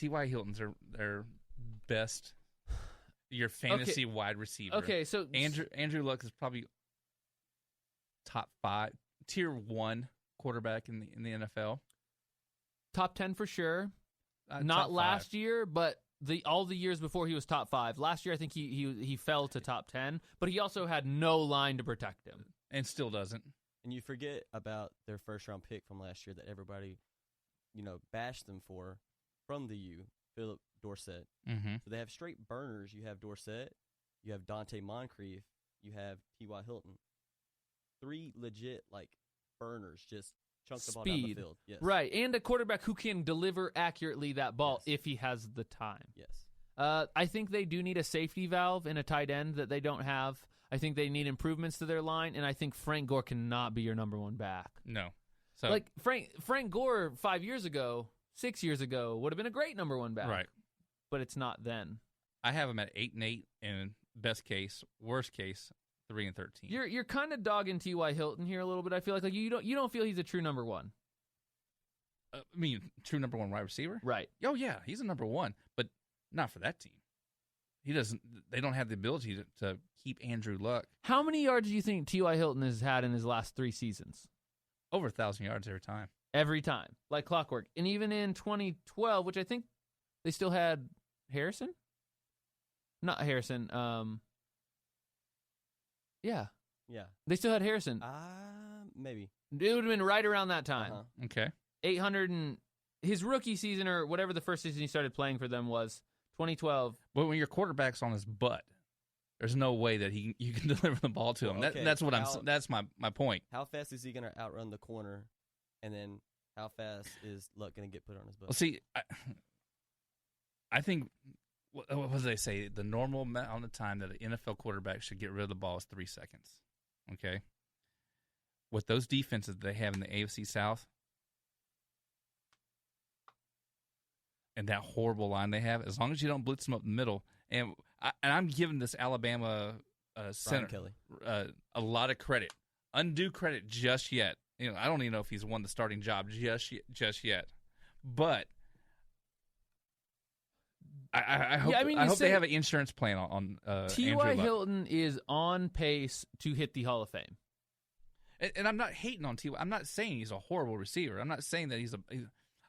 T.Y. Hilton's their best, your fantasy wide receiver. Okay, so Andrew Luck is probably top 5, tier 1 quarterback in the NFL. Top 10 for sure. Not last year, but all the years before he was top 5. Last year, I think he fell to top 10, but he also had no line to protect him. And still doesn't. And you forget about their first-round pick from last year that everybody, bashed them from the U, Philip Dorsett. Mm-hmm. So they have straight burners. You have Dorsett, you have Dante Moncrief, you have T.Y. Hilton. 3 legit, burners, just chunk the ball down the field. Yes. Right, and a quarterback who can deliver accurately that ball if he has the time. Yes. I think they do need a safety valve and a tight end that they don't have. I think they need improvements to their line, and I think Frank Gore cannot be your number 1 back. No. So Frank Gore 5 years ago, 6 years ago, would have been a great number 1 back. Right. But it's not then. I have him at 8-8 in best case, worst case 3-13. You're kind of dogging T.Y. Hilton here a little bit. I feel like you don't feel he's a true number 1. I mean, true number 1 wide receiver? Right. Oh yeah, he's a number 1, but not for that team. He doesn't. They don't have the ability to keep Andrew Luck. How many yards do you think T.Y. Hilton has had in his last 3 seasons? Over 1,000 yards every time. Every time, like clockwork. And even in 2012, which I think they still had Harrison? Not Harrison. Yeah. Yeah. They still had Harrison. Maybe. It would have been right around that time. Uh-huh. Okay. 800 and his rookie season or whatever the first season he started playing for them was 2012. But when your quarterback's on his butt, there's no way that you can deliver the ball to him. Okay. That's my point. How fast is he going to outrun the corner, and then how fast is Luck going to get put on his butt? Well, see, I think what do they say? The normal amount of time that an NFL quarterback should get rid of the ball is 3 seconds. Okay. With those defenses they have in the AFC South, and that horrible line they have, as long as you don't blitz them up the middle, and I'm giving this Alabama center Kelly a lot of credit, undue credit just yet. I don't even know if he's won the starting job just yet, but I hope they have an insurance plan on T.Y. Hilton is on pace to hit the Hall of Fame. And I'm not hating on T.Y. I'm not saying he's a horrible receiver. I'm not saying that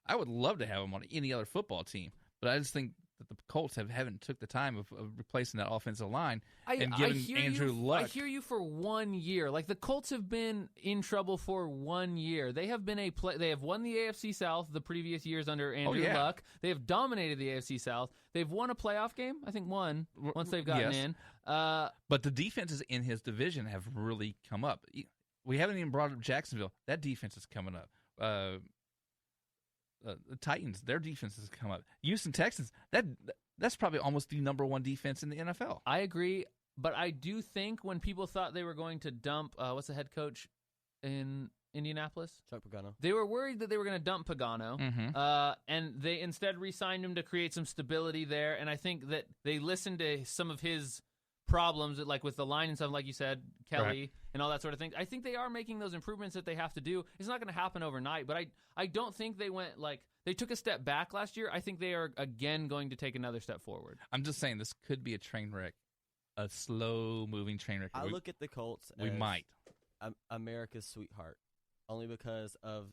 I would love to have him on any other football team, but I just think that the Colts haven't took the time of replacing that offensive line and giving Andrew Luck. I hear you for 1 year. Like the Colts have been in trouble for 1 year. They have been they have won the AFC South the previous years under Andrew Luck. They have dominated the AFC South. They've won a playoff game. I think one once they've gotten in. But the defenses in his division have really come up. We haven't even brought up Jacksonville. That defense is coming up. The Titans, their defense has come up. Houston Texans, that's probably almost the number 1 defense in the NFL. I agree, but I do think when people thought they were going to dump, what's the head coach in Indianapolis? Chuck Pagano. They were worried that they were going to dump Pagano, and they instead re-signed him to create some stability there, and I think that they listened to some of his problems, like with the line and stuff, like you said, Kelly, and all that sort of thing. I think they are making those improvements that they have to do. It's not going to happen overnight, but I don't think they went they took a step back last year. I think they are again going to take another step forward. I'm just saying this could be a train wreck, a slow-moving train wreck. I look at the Colts as might. America's sweetheart, only because of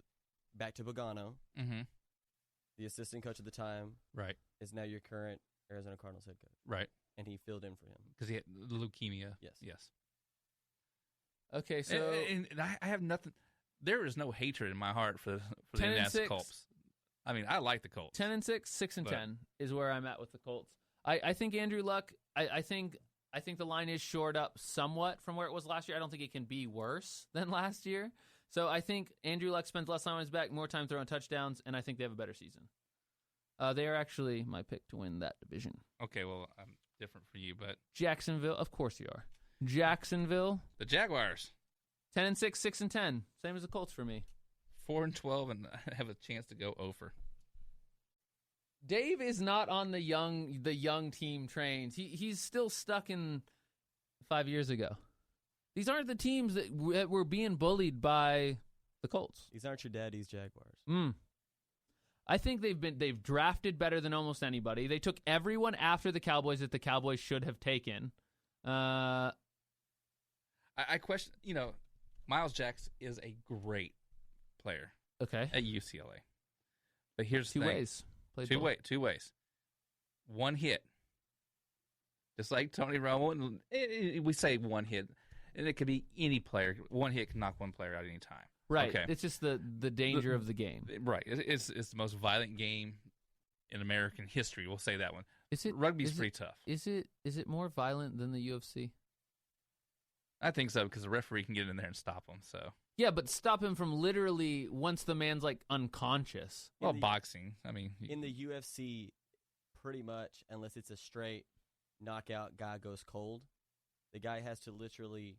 back to Pagano, the assistant coach at the time, right, is now your current Arizona Cardinals head coach, right. And he filled in for him. Because he had leukemia. Yes. Okay, so... And I have nothing... There is no hatred in my heart for the Indianapolis Colts. I mean, I like the Colts. 10-6, 6-10 is where I'm at with the Colts. I think Andrew Luck... I think the line is shored up somewhat from where it was last year. I don't think it can be worse than last year. So I think Andrew Luck spends less time on his back, more time throwing touchdowns, and I think they have a better season. They are actually my pick to win that division. Okay, well... different for you, but Jacksonville, of course you are. Jacksonville, the Jaguars, 10-6, 6-10, same as the Colts for me. 4-12, and have a chance to go over. Dave is not on the young team trains. He's still stuck in 5 years ago. These aren't the teams that were being bullied by the Colts. These aren't your daddy's Jaguars. I think they've drafted better than almost anybody. They took everyone after the Cowboys that the Cowboys should have taken. I question, Miles Jacks is a great player. Okay. At UCLA. But here's two the thing. ways. Two ways. One hit. Just like Tony Romo, we say one hit, and it could be any player. One hit can knock one player out any time. Right. Okay. It's just the danger of the game. Right. It's the most violent game in American history. We'll say that one. Rugby's pretty tough. Is it more violent than the UFC? I think so, because the referee can get in there and stop him. So yeah, but stop him from literally once the man's like unconscious. Well, boxing. I mean, in the UFC, pretty much, unless it's a straight knockout, guy goes cold. The guy has to literally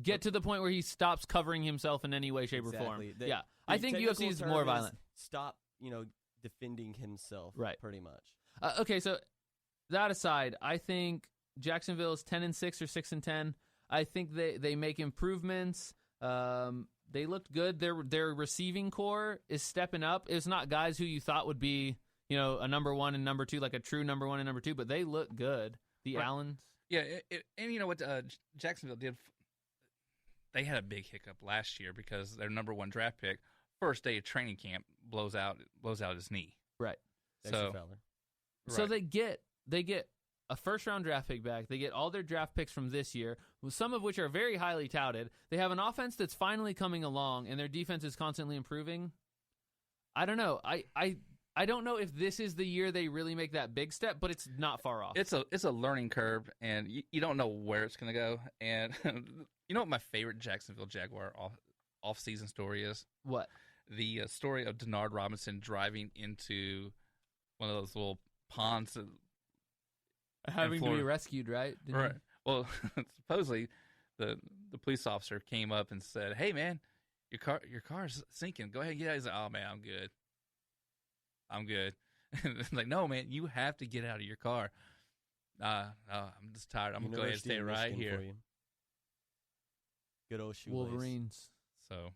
get to the point where he stops covering himself in any way, shape, or form. Yeah, I think UFC is more violent. Stop, defending himself. Right. Pretty much. Okay, so that aside, I think Jacksonville is 10-6 or 6-10. I think they make improvements. They looked good. Their receiving core is stepping up. It's not guys who you thought would be, a number one and number two, like a true number one and number two, but they look good. The right. Allens. Yeah, and you know what Jacksonville did? They had a big hiccup last year because their number one draft pick, first day of training camp, blows out his knee. Right. So they get a first-round draft pick back. They get all their draft picks from this year, some of which are very highly touted. They have an offense that's finally coming along, and their defense is constantly improving. I don't know. I don't know if this is the year they really make that big step, but it's not far off. It's a learning curve, and you don't know where it's going to go. And you know what my favorite Jacksonville Jaguar off-season story is? What? The story of Denard Robinson driving into one of those little ponds. Having to be rescued, right? Right. Well, supposedly the police officer came up and said, "Hey, man, your car's sinking. Go ahead and get out." He's like, "Oh, man, I'm good." And it's like, "No, man, you have to get out of your car." No, I'm just tired. I'm going to go ahead and stay right here. Good old shoelace. Wolverines. So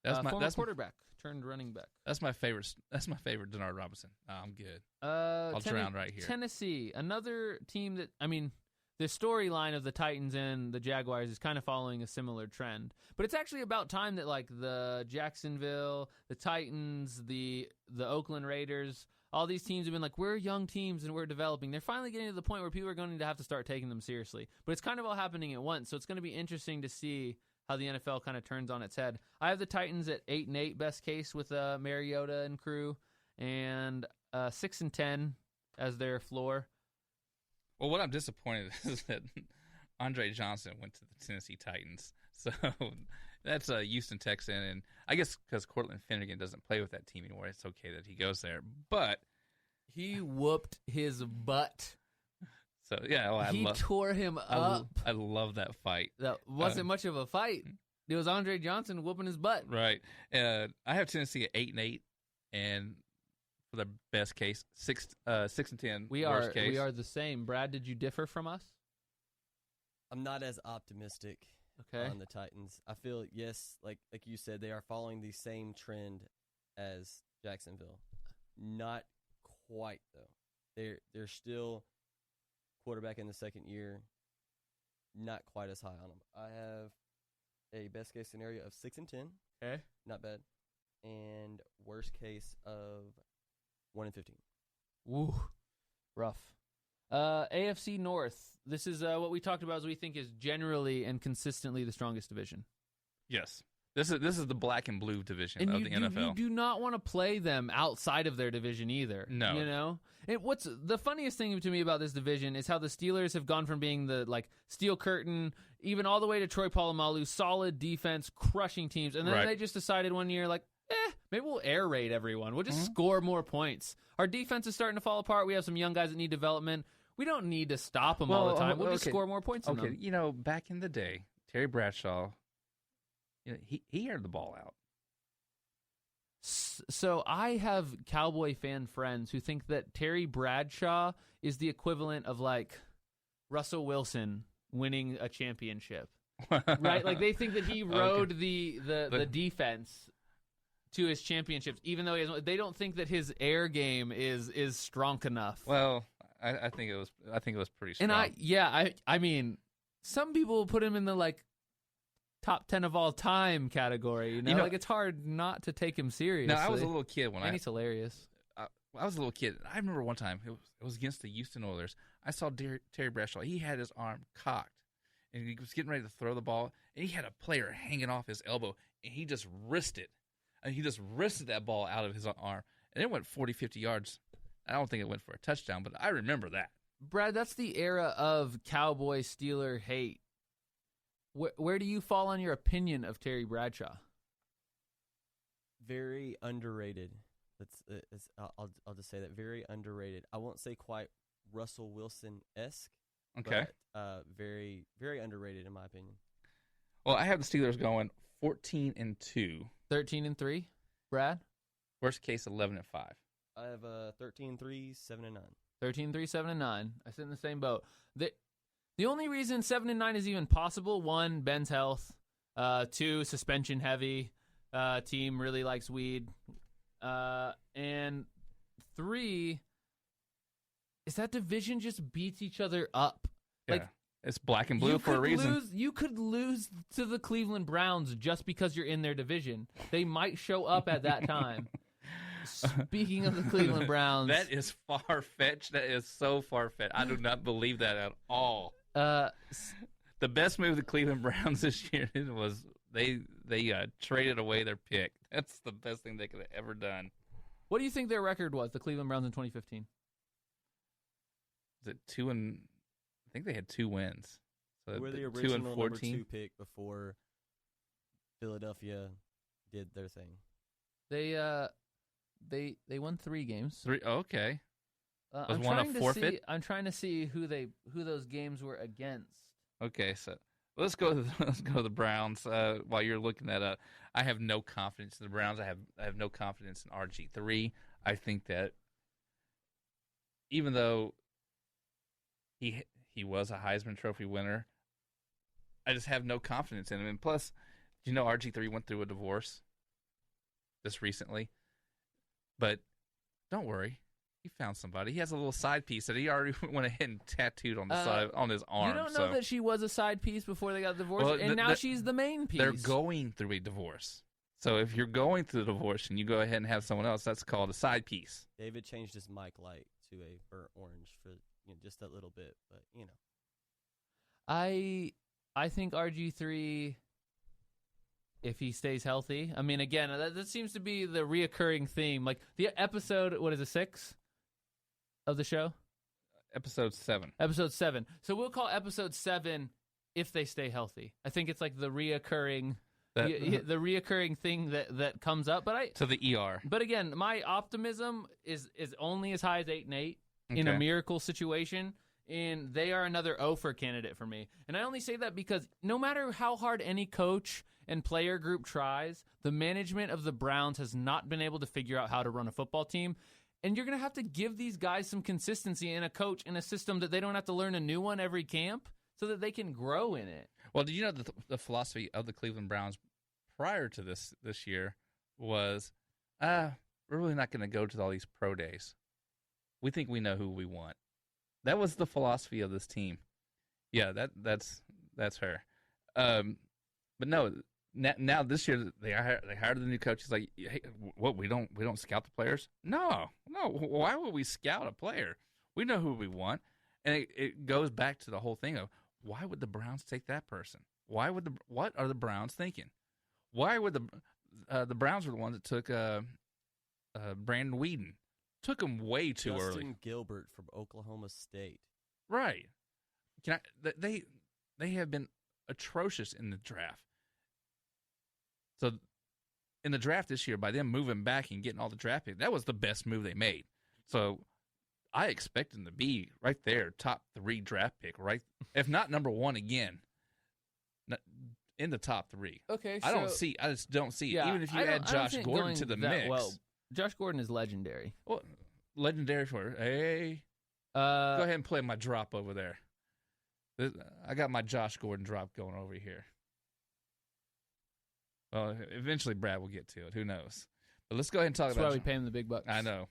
that's former quarterback turned running back. That's my favorite Denard Robinson. I'm good. I'll drown right here. Tennessee, another team that, the storyline of the Titans and the Jaguars is kind of following a similar trend. But it's actually about time that the Jacksonville, the Titans, the Oakland Raiders, all these teams have been we're young teams and we're developing. They're finally getting to the point where people are going to have to start taking them seriously. But it's kind of all happening at once, so it's going to be interesting to see how the NFL kind of turns on its head. I have the Titans at 8-8 best case with Mariota and crew, and 6-10 as their floor. Well, what I'm disappointed is that Andre Johnson went to the Tennessee Titans. So that's a Houston Texan, and I guess because Cortland Finnegan doesn't play with that team anymore, it's okay that he goes there. But he whooped his butt. So yeah, he tore him up. I love that fight. That wasn't much of a fight. It was Andre Johnson whooping his butt. Right. I have Tennessee at 8-8, and for the best case, 6-10. Worst case. We are the same. Brad, did you differ from us? I'm not as optimistic on the Titans. I feel like you said, they are following the same trend as Jacksonville. Not quite though. They're still quarterback in the second year, not quite as high on them. I have a best case scenario of 6-10. Okay, not bad, and worst case of 1-15. Woo, rough. AFC North. This is what we talked about. As we think is generally and consistently the strongest division. Yes. This is the black and blue division of the NFL. You do not want to play them outside of their division either. No. And what's the funniest thing to me about this division is how the Steelers have gone from being the steel curtain, even all the way to Troy Polamalu, solid defense, crushing teams, and then they just decided one year maybe we'll air raid everyone. We'll just score more points. Our defense is starting to fall apart. We have some young guys that need development. We don't need to stop them all the time. We'll just score more points than them. Back in the day, Terry Bradshaw, he aired the ball out. So I have Cowboy fan friends who think that Terry Bradshaw is the equivalent of Russell Wilson winning a championship, right? They think that he rode the defense. to his championships, even though they don't think that his air game is strong enough. Well, I think it was pretty strong. And I mean, some people will put him in the like top 10 of all time category. You know, like it's hard not to take him seriously. No, I was a little kid when he's hilarious. I was a little kid. I remember one time it was against the Houston Oilers. I saw Terry Bradshaw. He had his arm cocked, and he was getting ready to throw the ball, and he had a player hanging off his elbow, and he just wristed. And he just wristed that ball out of his arm, and it went 40, 50 yards. I don't think it went for a touchdown, but I remember that. Brad, that's the era of Cowboy Steeler hate. Where do you fall on your opinion of Terry Bradshaw? Very underrated. I'll just say that, very underrated. I won't say quite Russell Wilson-esque. Okay. But very, very underrated in my opinion. Well, I have the Steelers going 14-2. 13-3. Brad? Worst case, 11-5. I have 13-3, 7-9. 13-3, 7-9. I sit in the same boat. The only reason 7-9 is even possible, 1, Ben's health. 2, suspension heavy. Team really likes weed. And 3 is that division just beats each other up. Yeah. Like, it's black and blue for a reason. You could lose to the Cleveland Browns just because you're in their division. They might show up at that time. Speaking of the Cleveland Browns. That is far-fetched. That is so far-fetched. I do not believe that at all. The best move of the Cleveland Browns this year was they traded away their pick. That's the best thing they could have ever done. What do you think their record was, the Cleveland Browns in 2015? Was it 2 and... I think they had 2 wins. So they were the original number 2 pick before Philadelphia did their thing. They won 3 games. 3. Oh, okay. Was one a forfeit? I'm trying to see who those games were against. Okay, so let's go to the Browns. While you're looking that up, I have no confidence in the Browns. I have no confidence in RG3. I think that even though he was a Heisman Trophy winner, I just have no confidence in him. And plus, do you know RG3 went through a divorce just recently? But don't worry. He found somebody. He has a little side piece that he already went ahead and tattooed on the side on his arm. You don't know that she was a side piece before they got divorced, well, and now she's the main piece. They're going through a divorce. So if you're going through the divorce and you go ahead and have someone else, that's called a side piece. David changed his mic light to a burnt orange for just a little bit, but I think RG3, if he stays healthy, I mean, again, that seems to be the reoccurring theme. Like the episode, what is it, 6 of the show? Episode 7. Episode 7. So we'll call episode 7 if they stay healthy. I think it's like the reoccurring thing that comes up. But to the ER. But again, my optimism is only as high as 8-8 in a miracle situation. And they are another for candidate for me. And I only say that because no matter how hard any coach and player group tries, the management of the Browns has not been able to figure out how to run a football team. And you're going to have to give these guys some consistency in a coach in a system that they don't have to learn a new one every camp so that they can grow in it. Well, did you know the philosophy of the Cleveland Browns prior to this year was, we're really not going to go to all these pro days. We think we know who we want. That was the philosophy of this team. Yeah, that's her. But no, now this year they hired the new coach. He's like, hey, what, we don't scout the players? No. Why would we scout a player? We know who we want, and it goes back to the whole thing of why would the Browns take that person? What are the Browns thinking? Why would the Browns were the ones that took Brandon Weeden? Took him way too early. Justin Gilbert from Oklahoma State. Right. They have been atrocious in the draft. So in the draft this year, by them moving back and getting all the draft picks, that was the best move they made. So I expect them to be right there, top 3 draft pick, right? If not number 1 again, in the top 3. Okay, I just don't see it. Even if you add Josh Gordon to the mix. Well, Josh Gordon is legendary. Well, legendary for, hey, go ahead and play my drop over there. I got my Josh Gordon drop going over here. Well, eventually Brad will get to it. Who knows? But let's go ahead and talk That's about why we pay him the big bucks. I know.